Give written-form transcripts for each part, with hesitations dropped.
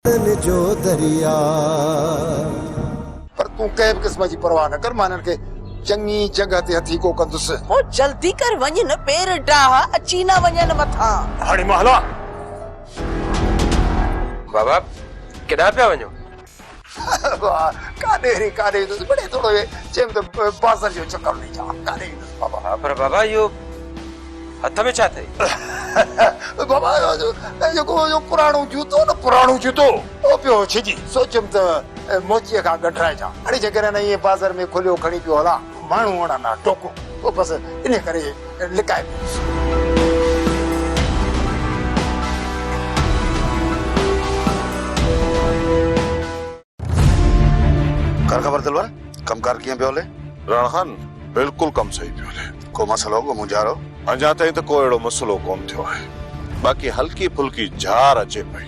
जो दरिया पर तू कंहिं बि क़िस्म जी परवाह न कर, मां हिननि खे चङी जॻह ते हथी को कंदुसि। ओ जल्दी कर वञ न, पेर डाह अची न वञनि मथां। हाणे मां हलां? बाबा केॾांहुं पिया वञो? काॾे रे काॾे ईंदुसि, बड़े थोरो चयमि त बाज़ार जो चकर ॾेई जा, काॾे ईंदुसि बाबा। हा पर बाबा इहो हथ में छा अथई? बाबा जेको पुराणो जूतो न, पुराणो जूतो उहो पियो छिजी, सोचियमि त मोचीअ खां गॾराइजां। हाणे जेकॾहिं न इहे बाज़ार में खुलियो खणी पियो हलां, माण्हू वणा न टोको, पोइ बसि इन करे लिकाए पियुसि। कर ख़बर दिलवर कमकार कीअं पियो हले? राणा खान बिल्कुल कम सही पियो हले। को मसलो को मुंझारो? अञा ताईं त कोई अहिड़ो मसलो कोन थियो आहे। बाक़ी हल्की फुल्की झार अचे पई,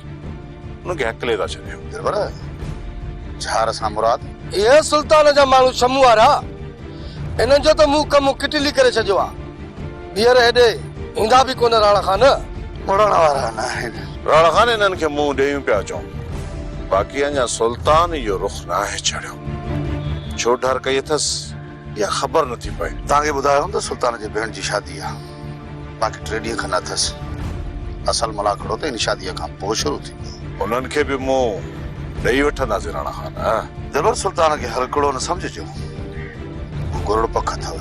उनखे हकले था छॾियो। दिलवर झार सां मुराद? ये सुल्तान जा माण्हू शमू वारा, इन्हनि जो त मूं कमु किटली करे छॾियो आहे। ॿीहर हेॾे ईंदा बि कोन राणा खान। मुड़ण वारा न आहिनि। राणा खान इन्हनि खे मुंहुं ॾेयूं पिया चऊं, बाक़ी अञा सुल्तान इहो रुख़ न आहे छॾियो। छो डर कई अथसि या ख़बर नथी पए। तव्हांखे ॿुधायो त सुल्तान जे भेण जी शादी आहे, बाक़ी 3 ॾींहं खनि अथसि। असल मलाखड़ो त इन शादीअ खां पोइ शुरू थींदो। उन्हनि खे बि मुंहुं ॾेई वठंदासीं राणा खान। दिलवर सुल्तान खे हलकड़ो न सम्झिजो, गुरुड़ पख अथव।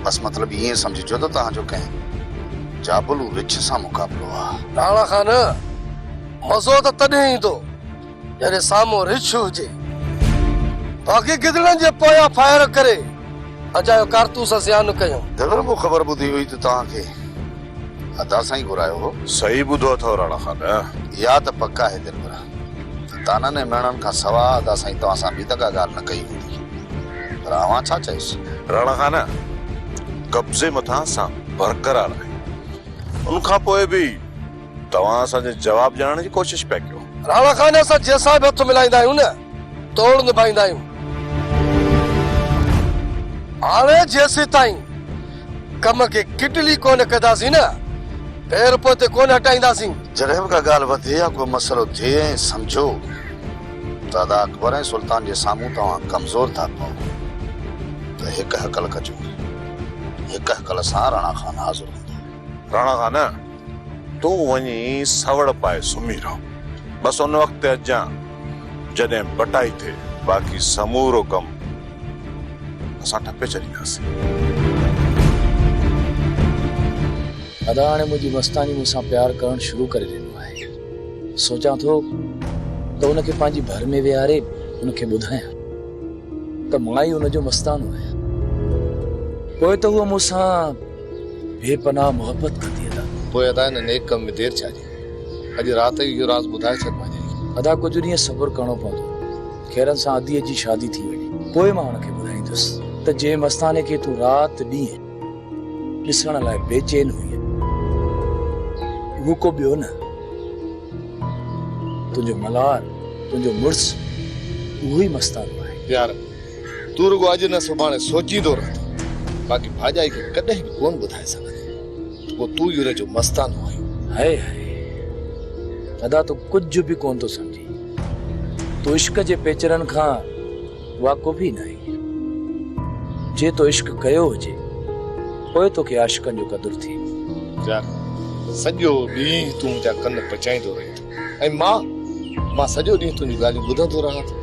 बस मतिलबु ईअं सम्झिजो त तव्हांजो कंहिं जाबलू रिछ सां मुक़ाबिलो आहे। राणा खान मज़ो त तॾहिं ईंदो जॾहिं साम्हूं रिछ हुजे। बाक़ी गिदड़नि जे पोयां फायर करे अजायो कारतूस सियान कयूं। दिलवर मूं ख़बर ॿुधी हुई त तव्हांखे अदा सां ई घुरायो हो। सही ॿुधो अथव राणा खान। या त पक्का आहे दिलवर, ताननि ऐं मेणनि खां सवाइ अदा सां तव्हां सां बि त का ॻाल्हि न कई हूंदी, पर अवां छा चइसि? राणा खान कब्ज़े मथां असां बरक़रार आहियूं, उनखां पोइ बि तव्हां असांजे जवाब ॼाणण जी कोशिशि पिया कयो। राणा खान असां जंहिंसां बि हथ मिलाईंदा आहियूं न, तोड़ निभाईंदा आहियूं। हाणे जेसीं ताईं कम खे किटली कोन कंदासीं न, पैर पोइ कोन हटाईंदासीं। जॾहिं बि का ॻाल्हि वधे या को मसइलो थिए ऐं सम्झो त अदा अकबर ऐं सुल्तान जे साम्हूं तव्हां कमज़ोर था पओ, त हिकु हकल कजो। हिकु हकल सां राणा खान हाज़िर हूंदो। राणा खान तूं वञी सवड़ पाए सुम्ही रहो, बसि उन वक़्तु अजां जॾहिं बटाई थिए, बाक़ी समूरो कम असां ठपे छॾींदासीं। अदा हाणे मुंहिंजी मस्तानी मूंसां प्यार करणु शुरू करे ॾिनो आहे। सोचां थो त उनखे पंहिंजी भर में विहारे उनखे ॿुधायां त मां ई उनजो मस्तानो आहियां। पोइ त उहा मूंसां बेपनाह मोहबत कंदी। अदा पोइ अदा हिन नेक कम में देरि छा जी? अॼु राति इहो राज़ ॿुधाए छॾ मां। अदा कुझु ॾींहं सब्र करणो पवंदो। खैरन सां अदीअ जी शादी थी वञे, पोइ मां हुनखे ॿुधाईंदुसि त जे मस्ताने खे तूं राति ॾींहं ॾिसण लाइ बेचैन हुई, हू को ॿियो न, तुंहिंजो मलार, तुंहिंजो मुड़ुस, उहो ई मस्तानो आहे। यार तूं रुगो अॼु न सुभाणे सोचींदो रहंदो, बाक़ी भाॼाई खे कॾहिं बि कोन ॿुधाए सघंदे। पोइ तूं ई हुनजो मस्तानो आहीं। हाय हाय अदा तूं कुझु बि कोन थो सम्झी। तूं इश्क जे पेचरनि खां वाक़ुफ़ ई न आहीं। जे तो इश्क कयो हुजे, पोइ तोखे आशिकनि जो क़दुरु थी। यार सॼो ॾींहुं तूं मुंहिंजा कन पचाईंदो रहीं थो, ऐं मां सॼो ॾींहुं तुंहिंजूं ॻाल्हियूं ॿुधंदो रहां थो।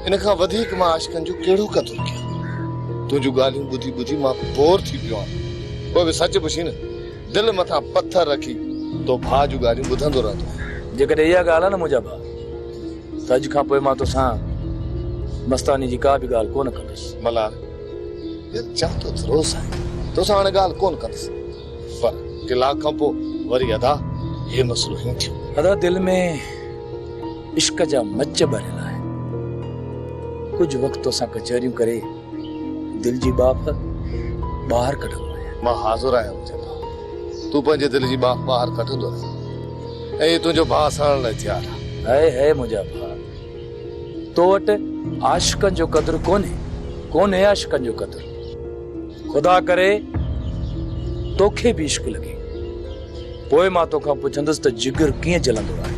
इन खां वधीक मां आशिकनि जो कहिड़ो क़दुरु कयां? तुंहिंजूं ॻाल्हियूं ॿुधी ॿुधी मां बोर थी पियो आहियां। पोइ बि सच पुछी न, दिलि मथां पथर रखी तो भाउ जूं ॻाल्हियूं ॿुधंदो रहंदो। जेकॾहिं इहा ॻाल्हि आहे न मुंहिंजा भाउ, त अॼु खां पोइ मां तोसां मस्तानी जी का बि ॻाल्हि कोन कंदुसि। मलार चाहतो त रोज़ आहे, तोसां हाणे ॻाल्हि कोन कंदुसि, पर कलाक खां पोइ वरी अदा हे मसलो ही थियो। अदा दिल में इश्क जा मच भरियल आहे। कुझु वक़्तु तोसां कचहरियूं करे दिल जी बाफ़ ॿाहिरि कढंदो आहियां। मां हाज़िर आहियां मुंहिंजे भाउ, तूं पंहिंजे दिल जी बाफ़ ॿाहिरि कढंदो रह, ऐं तुंहिंजो भाउ सड़ण लाइ तयारु आहे। है मुंहिंजा भाउ, तो वटि आशिकनि जो क़दुरु कोन्हे आशिकनि जो क़दुरु। खुदा करे तोखे बि इश्क लॻे, पोइ मां तोखां पुछंदुसि त जिगर कीअं जलंदो आहे।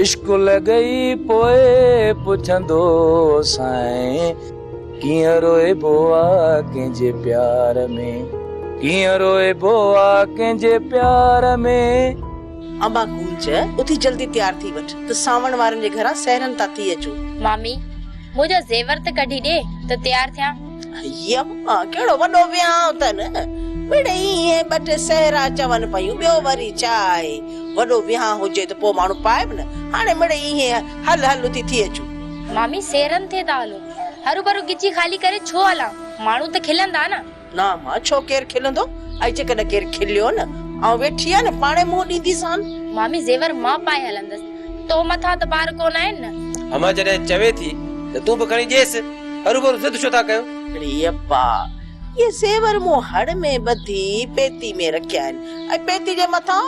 इश्क लॻई पोइ पुछंदो साईं कीअं रोए बोआ कंहिंजे प्यार में, कीअं रोए बोआ कंहिंजे प्यार में। अम्मा गूंज उथी जल्दी तैयार थी वठ त सावण वारनि जे घरां सहरन था थी अचो। मामी मुझे जेवर त कढी दे त तैयार थिया। यम्मा केड़ो वॾो वियांह अथनि, मिड़ई इहे ॿ टे सहरा चवनि पयूं ॿियो वरी चाहे वॾो वियांह हुजे त पोइ माण्हू पाए बि न, हाणे मिड़ई इहे हल हल उथी थी अचूं। मामी सेरन थे ता हलो, हरू भरू गिची खाली करे छो हला, माण्हू त खिलंदा न। ना मां छो केर खिलंदो, ऐं जेकॾहिं केर खिलियो न ऐं वेठी आहे न पाणे मुंहुं ॾींदीसान। मामी जेवर मां पाए हलंदसि, तो मथां त ॿार कोन आहिनि न। अम्मा जॾहिं चवे थी त तूं बि खणी ॾेसि, हरू भरू ज़िद छो था कयो? अरे अब्बा ये ज़ेवर मूं हड़ में ॿधी पेती में रखिया आहिनि ऐं पेती जे मथां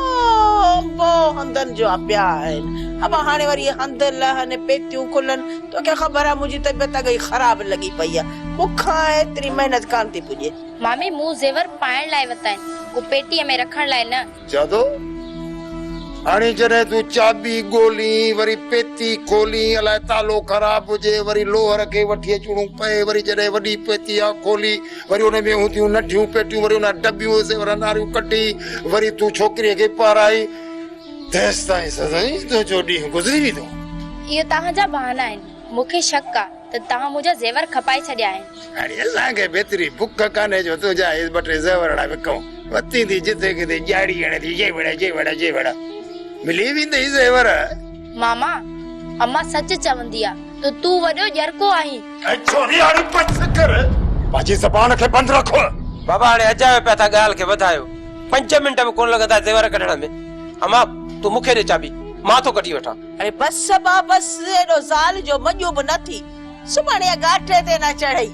बो हंधनि जो पिया आहिनि। अब हाणे वरी हंध लहनि पेतियूं खुलनि, तोखे ख़बर आहे मुंहिंजी तबियत गई ख़राब लॻी पई आहे, मूंखां एतिरी मेहनत कान थी पुॼे। मामी मूं जेवर पाइण लाइ वरिता आहिनि, को पेटीअ में रखण लाइ न। जादो हाणे जॾहिं तूं चाबी ॻोल्ही वरी पेती खोली अलाए तालो ख़राब हुजे वरी लोहर खे वठी अचणो पए, वरी जॾहिं वॾी पेती आहे खोली वरी हुन में हूंदियूं नंढियूं पेटियूं वरी हुन डबियूं जेवर नारियूं कढी वरी तूं छोकिरीअ खे पाराई, तेसि ताईं सदाईं तुंहिंजो ॾींहुं गुज़री वेंदो। इहो तव्हांजा बहाना आहिनि, मूंखे शक आहे त तव्हां मुंहिंजा जेवर खपाए छॾिया आहिनि। हाणे असांखे बेतरी बुख कान्हे जो तुंहिंजा ॿ टे ज़ेवरड़ा विकऊं, वती थी जिते किथे ॼाड़ी हणे थी जे वेड़ा मिली वेंदई ज़ेवर। मामा अम्मा सच चवंदी आहे त तूं वॾो ॼरको आहीं। ऐं छोरी हाणे बस कर, पंहिंजी ज़बान खे बंदि रखो। बाबा हाणे अजायो पिया था ॻाल्हि खे वधायो, 5 मिंट बि कोन लॻंदा जेवर कढण में। अम्मा तूं मूंखे ॾे चाबी, मां थो कढी वठां। अरे बस बा बस, एॾो ज़ाल जो मॼो बि न थी, सुभाणे गाठे ते न चढ़ई,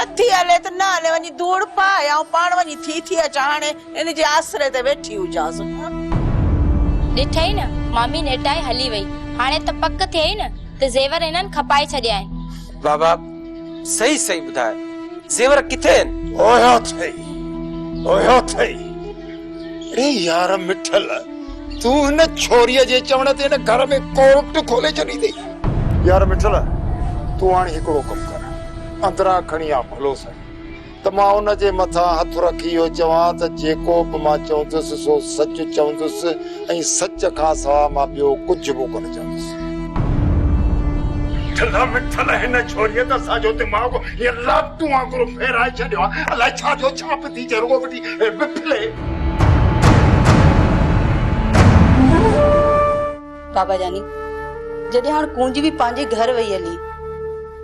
नथी हले त न हले, वञी धूड़ पाए ऐं पाण वञी थी अचां, हाणे इन जे आसरे ते वेठी हुजांसि। ॾिठई न मामी नेटाए हली वई, हाणे त पक थिए न त जेवर इन्हनि खपाए छॾिया आहिनि। बाबा सही सही ॿुधाए, जेवर किथे आहिनि? ओयो थई अरे यार मिठल, तूं हिन छोरीअ जे चवण ते हिन घर में कोर्ट खोले छॾी अथई। यार मिठल तूं हाणे हिकिड़ो कमु कर, अंदरां खणी आ भलो साईं, त मां हुन जे मथां हथ रखी इहो चवां त जेको बि मां चवंदुसि सो सच चवंदुसि ऐं सच खां सवाइ मां ॿियो कुझु बि कोन चवंदुसि। मिठल हिन छोरीअ त असांजो दिमाग़ हीअ लाटू वांगुरु फेराए छॾियो आहे, अलाए छा जो छाप थी ज़रूरु वठी विफले। बाबा जानी जॾहिं हाणे कुंज बि पंहिंजे घर वई हली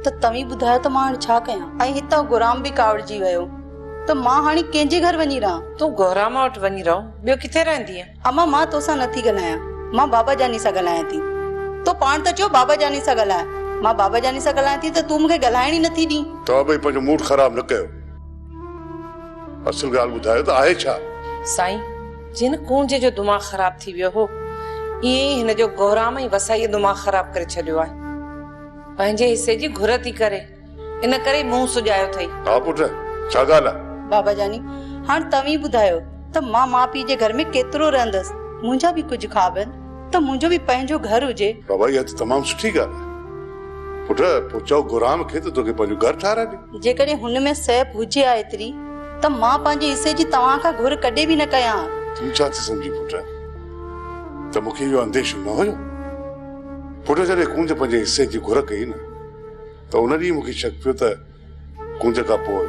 त तव्हीं ॿुधायो त मां हाणे छा कयां, ऐं हितां गुराम बि कावड़जी वियो त मां हाणे कंहिंजे घर वञी रहां? तूं गौराम वटि वञी रहो, ॿियो किथे रहंदी आहे? अम्मा मां तोसां नथी ॻाल्हायां, मां बाबा जानी सां ॻाल्हायां थी। तो पाण त चयो बाबा जानी सां ॻाल्हाए, मां बाबा जानी सां ॻाल्हायां थी त तूं मूंखे ॻाल्हाइण ई नथी ॾीं। तव्हां ॿई पंहिंजो मूड ख़राब न कयो, असल ॻाल्हि ॿुधायो त आहे छा? साईं जिन कुंज जो दिमाग़ ख़राब थी वियो हो, ईअं ई हिन जो गौराम ऐं वसाईअ दिमाग़ ख़राब करे छॾियो आहे, पंहिंजे हिसे जी घुर थी करे, इन करे मुंहुं सुॼायो अथई। हा पुट छा ॻाल्हि आहे? बाबा जानी हाणे तव्हीं ॿुधायो त मां माउ पीउ जे घर में केतिरो रहंदसि, मुंहिंजा बि कुझु ख्वाब आहिनि, त मुंहिंजो बि पंहिंजो घर हुजे। बाबा इहा त तमामु सुठी ॻाल्हि आहे पुट, पोइ चओ गुराम खे त तोखे पंहिंजो घर ठाराए ॾे। जेकॾहिं हुन में सैब हुजे आहे एतिरी त मां पंहिंजे हिसे जी तव्हां खां घुर कॾहिं बि न कयां। तूं छा थी सम्झी पुट, त मूंखे इहो अंदेशो न हुयो? पुट जॾहिं कुंज पंहिंजे हिसे जी घुर कई न त उन ॾींहुं मूंखे शक पियो त कुंज खां पोइ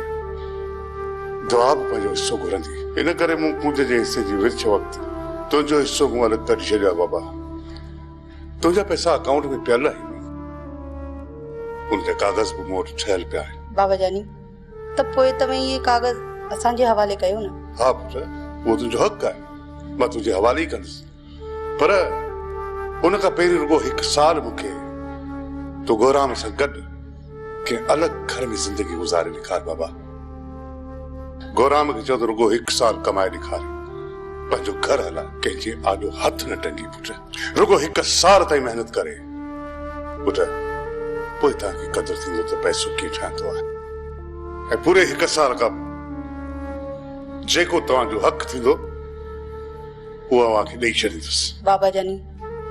दुआ बि पंहिंजो हिसो घुरंदी, इन करे मूं कुंज जे हिसे जी विर्छ वक़्तु तुंहिंजो हिसो मूं अलॻि कढी छॾियो आहे। बाबा तुंहिंजा पैसा अकाउंट में पियल आहिनि, उनजा कागज़ बि मूं वटि ठहियल पिया आहिनि। बाबा जानी त पोइ तव्हां इहे कागज़ असांजे हवाले कयो न। हा पुट उहो तुंहिंजो हक़ आहे, मां तुंहिंजे हवाले ई कंदुसि, पर उन खां पहिरीं रुगो 1 साल मूंखे तो गौराम सां गॾु कंहिं अलॻि घर में ज़िंदगी गुज़ारे ॾेखार। बाबा गौराम खे चओ त रुगो 1 साल कमाए ॾेखार, पंहिंजो घर हला, कंहिंजे आॾो हथ न टंगी पुट, रुगो 1 साल ताईं महिनत करे पुट, पोइ तव्हांखे क़दुरु थींदो त पैसो कीअं ठहंदो आहे, ऐं पूरे 1 साल खां जेको तव्हांजो हक़ थींदो उहो अव्हांखे ॾेई छॾींदुसि। बाबा जानी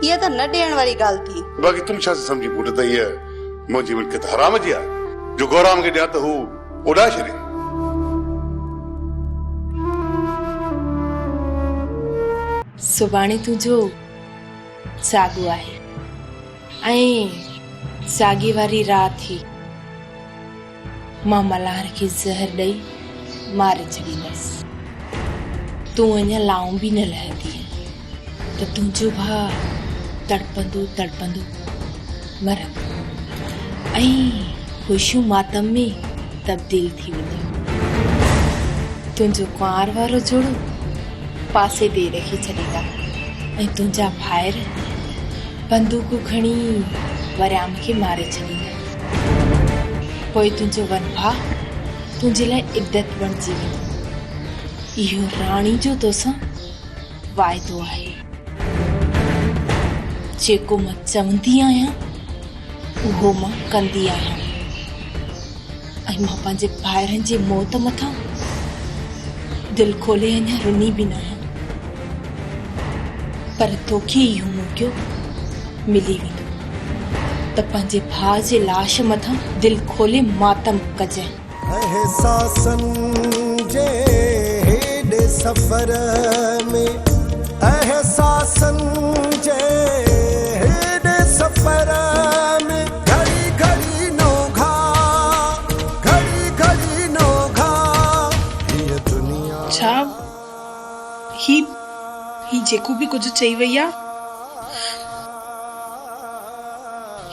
ये तो न ॾियण वारी ॻाल्हि थी। बाक़ी तुम छा समझी पुट त ये मुंहिंजी मिल्कियत हराम जी आहे जो गौराम खे ॾिया त हू उॾाए छॾे। सुभाणे तुंहिंजो साॻियो आहे ऐं साॻी वारी राति ई मां मल्हार खे ज़हर ॾेई मारे छॾींदसि। तूं अञा लाऊं बि न लहंदी त तुंहिंजो भाउ तड़पंदो तड़पंदो मरंदो ऐं ख़ुशियूं मातम में तब्दील थी वेंदियूं। तुंहिंजो कुंवार वारो जोड़ो पासे ते रखी छॾींदा ऐं तुंहिंजा भाइर बंदूकूं खणी वरियाम खे मारे छॾींदा। पोइ तुंहिंजो वन भाउ तुंहिंजे लाइ इद्दत बणिजी वेंदो। इहो राणी जो तोसां वाइदो आहे। जेको मां चवंदी आहियां उहो मां कंदी आहियां ऐं मां पंहिंजे भाइरनि जे मौत मथां दिलि खोले अञा रुनी बि न आहियां। पर तोखे इहो मौक़ो मिली वेंदो त पंहिंजे भाउ जे लाश मथां दिलि खोले मातम कजांइ। एहसासन जे हेॾे सफ़र में एहसासन जे हेॾे सफ़र में घड़ी घड़ी नोघा घड़ी घड़ी नोघा हीअ दुनिया। छा ही जेको बि कुझु चई वई आहे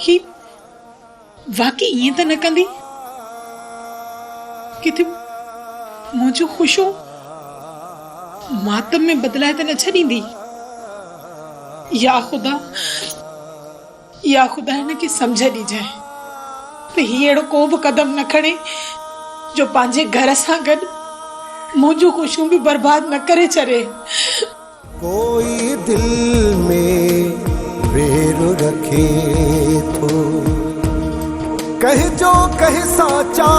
ही वाकई ईअं त न कंदी? किथे मुंहिंजो ख़ुशो मातम में बदिलाए त न छॾींदी? या ख़ुदा हिनखे सम्झ ॾिजाए त हीअ अहिड़ो को बि क़दम न खणे जो पंहिंजे घर सां गॾु मुंहिंजूं ख़ुशियूं बि बर्बाद न करे छॾे। कोई दिल में वेर रखे थो कह जो कह साचा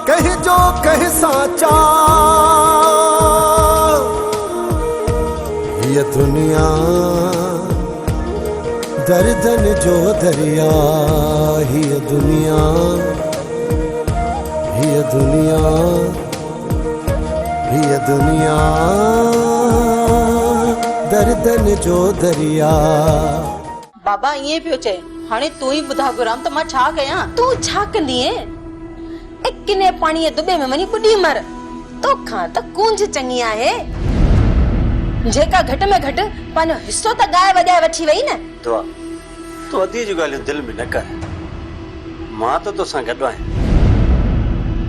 कह जो कह साचा ये दुनिया दर्दन जो दरिया ये दुनिया ये दुनिया ये दुनिया दर्दन जो दरिया। बाबा ईअं पियो चए हाणे तूं ई ॿुधा गुराम त मां छा कयां? तूं छा कंदीअ? किने पाणीअ दुबे में वञी ॿुॾी मर। तोखां त कूंज चङी आहे। जेका घटि में घटि पंहिंजो हिसो त गाए वॼाए वठी वई न। तूं अधी जूं ॻाल्हियूं दिलि में न कर। मां त तोसां गॾु आहियां।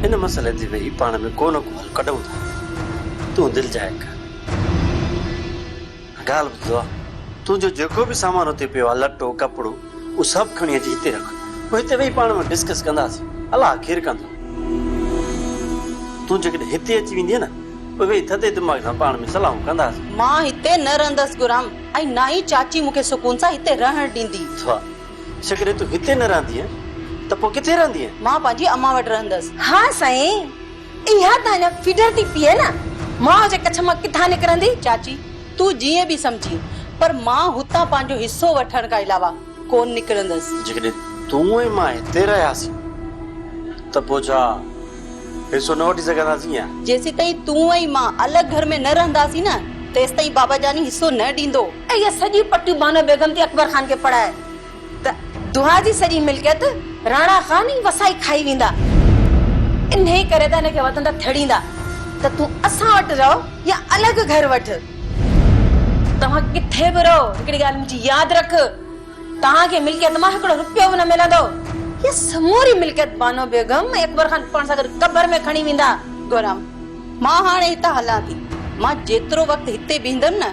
हिन मसइले ते वेही पाण में को न को हल कढूं था। तूं दिलि जाए कर। ॻाल्हि ॿुधो तुंहिंजो जेको बि सामान हुते पियो आहे लटो कपिड़ो उहो सभु खणी अची हिते रख। पोइ हिते वेही पाण में डिस्कस कंदासीं। अलाह केरु कंदो। तूं जेकॾहिं हिते अची वेंदीअ न पोइ वेही थधे दिमाग़ सां पाण में सलाहूं कंदासीं। मां हिते न रहंदसि गुराम ऐं ना ई चाची मूंखे सुकून सां हिते रहण ॾींदी। जेकॾहिं तूं हिते न रहंदीअ त पोइ किथे रहंदीअ? मां पंहिंजी अम्मा वटि रहंदसि। हा साईं इहा त अञा फिडर थी पीए न। मां जे कच्छ मां किथां निकिरंदी? चाची तूं जीअं बि सम्झी पर मां हुतां पंहिंजो हिसो वठण खां अलावा कोन निकिरंदसि। जेकॾहिं तूं ऐं मां हिते रहियासीं त पोइ छा हिसो न वठी सघंदासीं या? जेसीं ताईं तूं ऐं मां अलॻि घर में न रहंदासीं न तेसि ताईं बाबा जानी हिसो न ॾींदो। ऐं इहा सॼी पट्टी बानो बेगम ते अकबर खान खे पढ़ाए त दुआ जी सॼी मिल्कियत राणा खान ई वसाई खाई वेंदा। इन करे त हिनखे वतन थड़ींदा त तूं असां वटि रहो या अलॻि घर वठ। तव्हां किथे बि रहो हिकिड़ी ॻाल्हि मुंहिंजी यादि रख तव्हांखे मिल्कियत मां हिकिड़ो रुपयो बि न मिलंदो। ये समूरी मिल्कियत बानो बेगम अकबर खान पाण सां गॾु कबर में खणी वेंदा। गुराम मां हाणे हितां हलां थी। मां जेतिरो वक़्तु हिते बीहंदमि न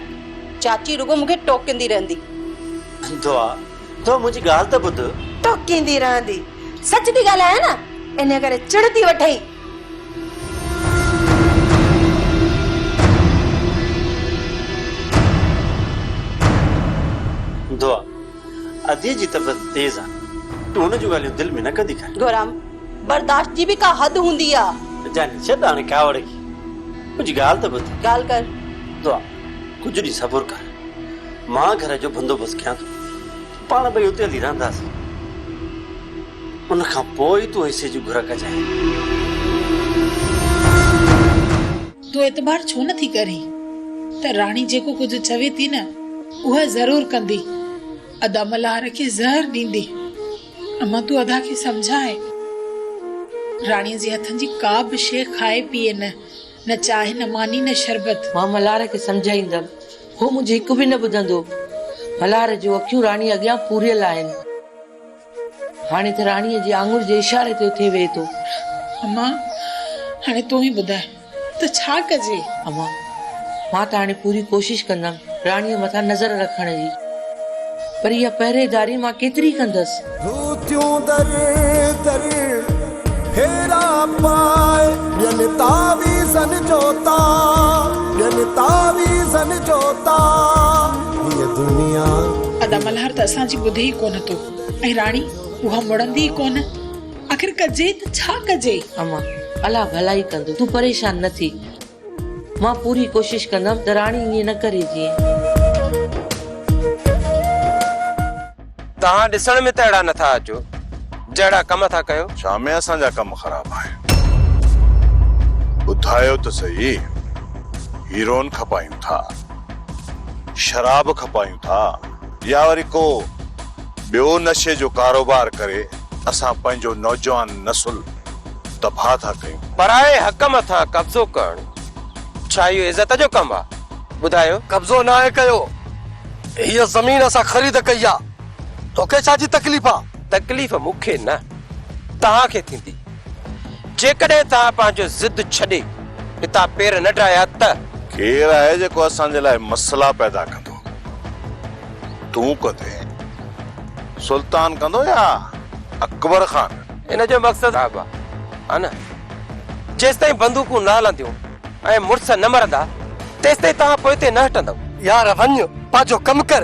चाची रुगो मूंखे टोकींदी रहंदी। तो मुंहिंजी ॻाल्हि त ॿुध। टोकींदी रहंदी सच थी ॻाल्हाए न इन करे चिड़ थी वठई। दुआ अधी जी तबियत तेज आहे। तूं हुन जूं ॻाल्हियूं दिलि में न कंदी कर। गुराम बर्दाश्त जी बि का हद हूंदी आहे। जानी छॾ हाणे कावड़ की मुंहिंजी ॻाल्हि त ॿुध। ॻाल्हि कर। दुआ कुझु ॾींहुं सबुर कर। मां घर जो बंदोबस्त कयां थो पाण ॿई उते हली रहंदासीं उन खां पोइ तूं हिसे जी घुर कजांइ तूं एतबार छो नथी करी त राणी जेको कुझु चवे थी न उहा ज़रूर कंदी। अदा मल्हार खे ज़हर ॾींदी। अम्मा तूं अदा खे समझाए राणीअ जे हथनि जी का बि शइ खाए पीए न चाहे न मानी न शरबत। मां मल्हार खे सम्झाईंदमि हो मुंहिंजो हिकु बि न ॿुधंदो। मल्हार जो अखियूं राणी अॻियां पूरियल आहिनि। हाणे त राणीअ जे आङुर जे इशारे ते उथे वेहे थो। अम्मा हाणे तूं ई ॿुधाए त छा कजे। अम्मा मां त हाणे पूरी कोशिश कंदमि राणीअ मथां नज़र रखण जी, पर इहा पहिरेदारी मां केतिरी कंदसि। रूतियूं दर दर फेरा पाए ॿियनि तावीज़नि जोता ॿियनि तावीज़नि जोता हीअ दुनिया। अदा मल्हार त असांजी ॿुधे ई कोन थो ऐं राणी उहा मुड़ंदी ई कोन। आख़िर कजे त छा कजे। अम्मा अलाह भलाई कंदो, तूं परेशान न थी। मां पूरी कोशिश कंदमि त राणी ईअं न करे जीअं। तव्हां ॾिसण में त अहिड़ा नथा अचो जहिड़ा कम था कयो। छा में असांजा कम ख़राब आहिनि? ॿुधायो त सही। हीरोइन खपायूं था, शराब खपायूं था, या वरी को ॿियो नशे जो कारोबार करे असां पंहिंजो नौजवान नसुल तबाह था कयूं। पराए हक मथां कब्ज़ो करणु छा इहो इज़त जो कमु आहे? ॿुधायो। कब्ज़ो न आहे कयो, हीअ ज़मीन असां ख़रीद कई आहे। तोखे छा जी तकलीफ़ आहे? तकलीफ़ मूंखे न तव्हांखे थींदी जेकॾहिं तव्हां पंहिंजो ज़िद छॾे हितां पेर न ठाहिया त। केरु आहे जेको असांजे लाइ मसला पैदा कंदो? तूं कंदे, सुल्तान कंदो या अकबर खान? इन जो मक़सदु आहे न जेसि ताईं बंदूकूं न हलंदियूं ऐं मुड़ुस न मरंदा तेसि ताईं तव्हां पोइ ते न हटंदव। यार वञ पंहिंजो कमु कर,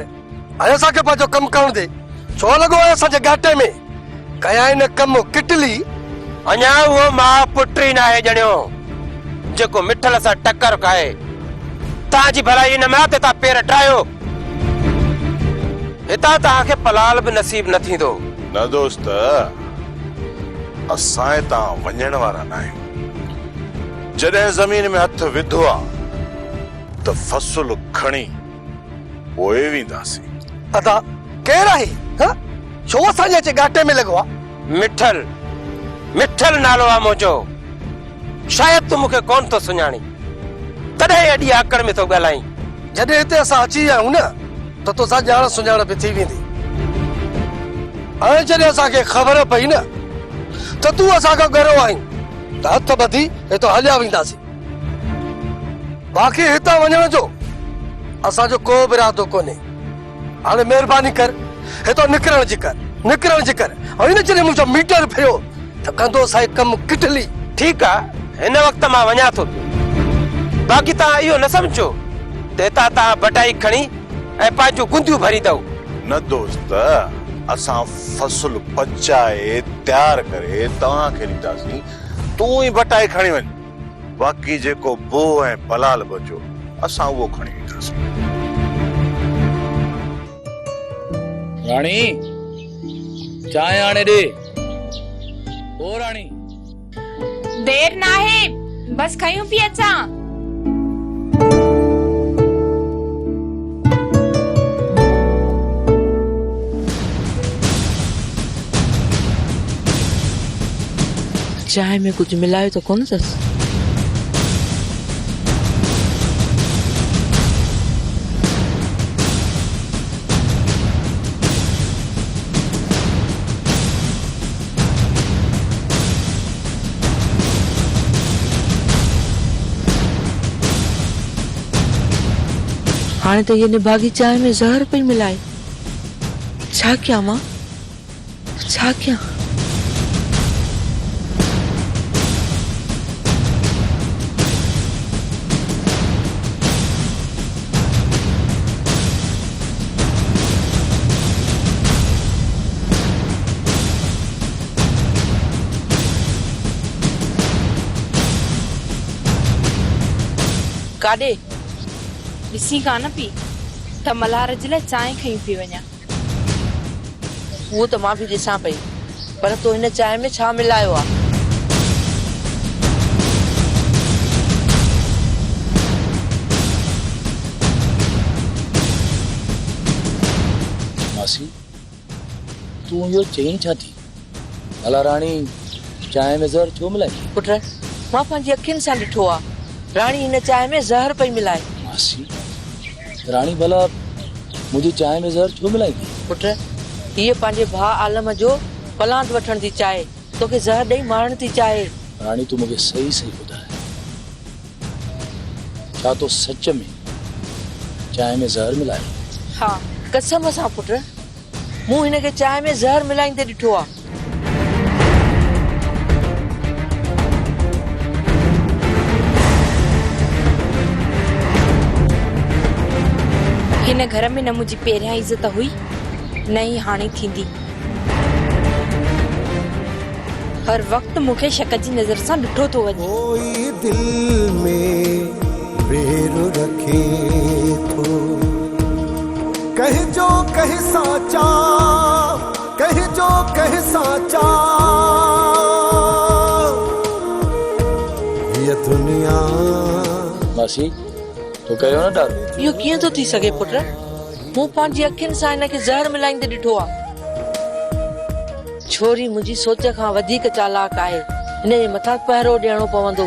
ऐं असांखे पंहिंजो कमु करण दे। छो लॻो आहे असांजे घाटे में कया इन कमु किटली? अञा उहो मां पुट ई न आहे ॼणियो जेको मिठल सां टकर खाए। तव्हांजी भलाई न में तव्हां पेर ठाहियो, हितां तव्हांखे पलाल बि नसीब न थींदो। न दोस्त, असां हितां वञण वारा न आहियूं। जॾहिं ज़मीन में हथ विधो आहे त फसल खणी पोइ वेंदासीं। अदा केरु आहे? छो असांजे अचे घाटे में लॻो आहे? मिठल, मिठल नालो आहे मुंहिंजो। शायदि तूं मूंखे कोन थो सुञाणी, तॾहिं अॼु आकड़ में थो ॻाल्हाईं। जॾहिं हिते असां अची विया आहियूं न त तोसां ॼाण सुञाण बि थी वेंदी। ऐं जॾहिं असांखे ख़बर पई न त तूं असांखां ॻरो आहीं त हथ ॿधी हितां हलिया वेंदासीं। बाक़ी हितां वञण जो असांजो को बि इरादो कोन्हे। हाणे महिरबानी कर हितां निकिरण जी कर, निकिरण जी कर। ऐं इन जॾहिं मुंहिंजो मीटर फिरियो त कंदो असांजे कमु किटली। ठीकु आहे, हिन वक़्तु मां वञा थो पियो। बाक़ी तव्हां इहो न सम्झो त हितां तव्हां बटाई खणी ऐं पंहिंजूं गुंदियूं भरींदव। न दोस्त, असां फसल पचाए तयार करे तव्हांखे ॾींदासीं। तूं ई बटाई खणी वञ, बाक़ी जेको बो ऐं बलाल बचो असां उहो खणी वेंदासीं। राणी चांहि आणे ॾे। ओ राणी देर ना है, बस खयूं पी अचां। चाय में कुछ मिलायो तो कौन सा? हाने तो ये निभागी चाय में जहर पे मिलाए। छा क्या माँ, छा क्या? काॾे ॾिसी कान पई त मल्हार जे लाइ चांहि खई पई वञा। वो तो मां भी ॾिसां पई, पर तो हिन चांहि में छा मिलायो आहे? मासी तू इहो चई छा थी? भला राणी चांहि में ज़हर छो मिलाई? पुट मां पंहिंजी अखियुनि सां ॾिठो आहे, राणी हिन चांहि में ज़हर पई मिलाए। मासी राणी भला मुंहिंजी चांहि में ज़हर छो मिलाई? पुट हीअ पंहिंजे भाउ आलम जो पलांट वठण थी चाहे, तोखे ज़हर ॾेई मारण थी चाहे। राणी तू मूंखे सही सही ॿुधाए, छा तो सच में चांहि में ज़हर मिलायो? हा कसम सां पुट, मूं हिन खे चांहि में ज़हर मिलाईंदे ॾिठो आहे। हिन घर में न मुंहिंजी पहिरियां इज़त हुई न ई हाणे थींदी। हर वक्त मूंखे शक जी नज़र सां ॾिठो थो वञे। कोई दिल में वेर रखे थो, कह जो कह साचा, कह जो कह साचा, ये दुनिया। मासी तो कयो न डर। इहो कीअं थो थी सघे पुट? मूं पंहिंजी अखियुनि सां हिन खे ज़हर मिलाईंदे ॾिठो आहे। छोरी मुंहिंजी सोच खां वधीक चालाक आहे, हिन जे मथां पहिरो ॾियणो पवंदो।